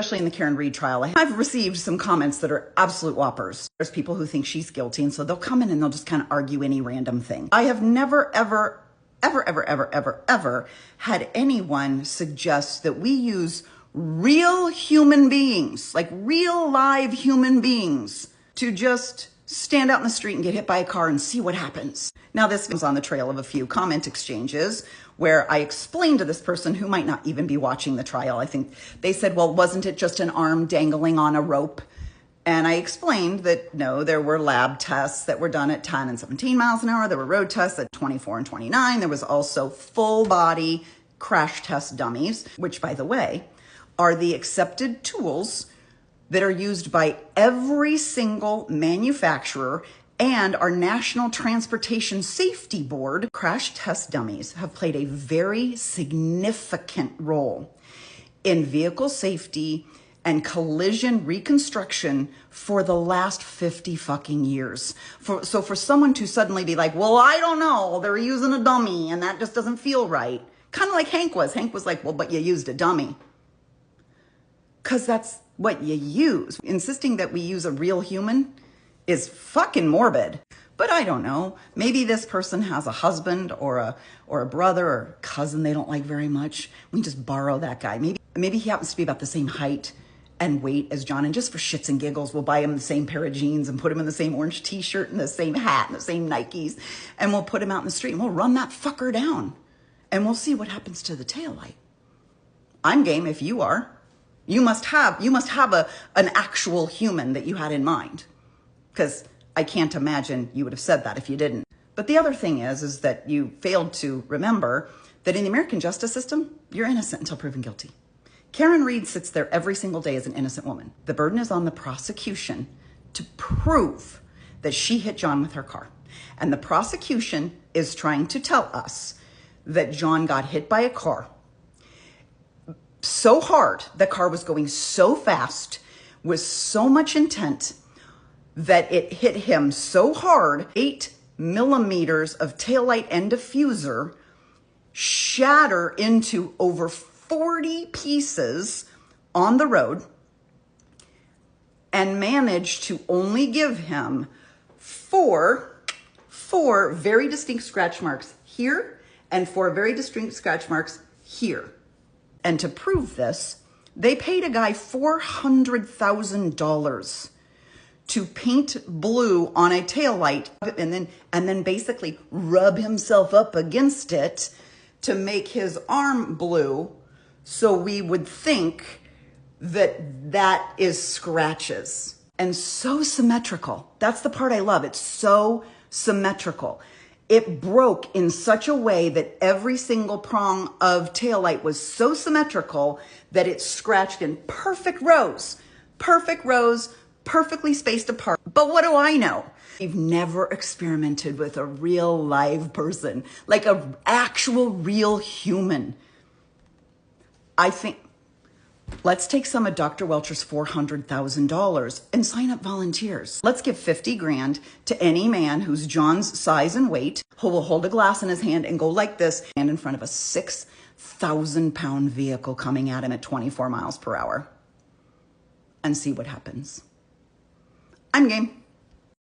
Especially in the Karen Read trial, I've received some comments that are absolute whoppers. There's people who think she's guilty, and so they'll come in and they'll just kind of argue any random thing. I have never, ever had anyone suggest that we use real human beings, like real live human beings, to just stand out in the street and get hit by a car and see what happens. Now, this comes on the trail of a few comment exchanges where I explained to this person who might not even be watching the trial. I think they said, well, wasn't it just an arm dangling on a rope? And I explained that no, there were lab tests that were done at 10 and 17 miles an hour. There were road tests at 24 and 29. There was also full body crash test dummies, which, by the way, are the accepted tools that are used by every single manufacturer and our National Transportation Safety Board. Crash test dummies have played a very significant role in vehicle safety and collision reconstruction for the last 50 fucking years. So for someone to suddenly be like, well, I don't know, they're using a dummy and that just doesn't feel right. Kind of like Hank was. Hank was like, well, but you used a dummy. Because that's what you use. Insisting that we use a real human is fucking morbid. But I don't know. Maybe this person has a husband or a brother or cousin they don't like very much. We can just borrow that guy. Maybe he happens to be about the same height and weight as John, and just for shits and giggles, we'll buy him the same pair of jeans and put him in the same orange t-shirt and the same hat and the same Nikes, and we'll put him out in the street and we'll run that fucker down and we'll see what happens to the taillight. I'm game if you are. You must have an actual human that you had in mind, because I can't imagine you would have said that if you didn't. But the other thing is that you failed to remember that in the American justice system, you're innocent until proven guilty. Karen Read sits there every single day as an innocent woman. The burden is on the prosecution to prove that she hit John with her car. And the prosecution is trying to tell us that John got hit by a car so hard, the car was going so fast, with so much intent, that it hit him so hard, 8 millimeters of taillight and diffuser shatter into over 40 pieces on the road, and managed to only give him four very distinct scratch marks here and 4 very distinct scratch marks here. And to prove this, they paid a guy $400,000 to paint blue on a taillight and then basically rub himself up against it to make his arm blue, so we would think that that is scratches. And so symmetrical. That's the part I love. It's so symmetrical. It broke in such a way that every single prong of taillight was so symmetrical that it scratched in perfect rows, perfectly spaced apart. But what do I know? You've never experimented with a real live person, like an actual real human. I think, let's take some of Dr. Welcher's $400,000 and sign up volunteers. Let's give 50 grand to any man who's John's size and weight, who will hold a glass in his hand and go like this, and in front of a 6,000-pound vehicle coming at him at 24 miles per hour, and see what happens. I'm game.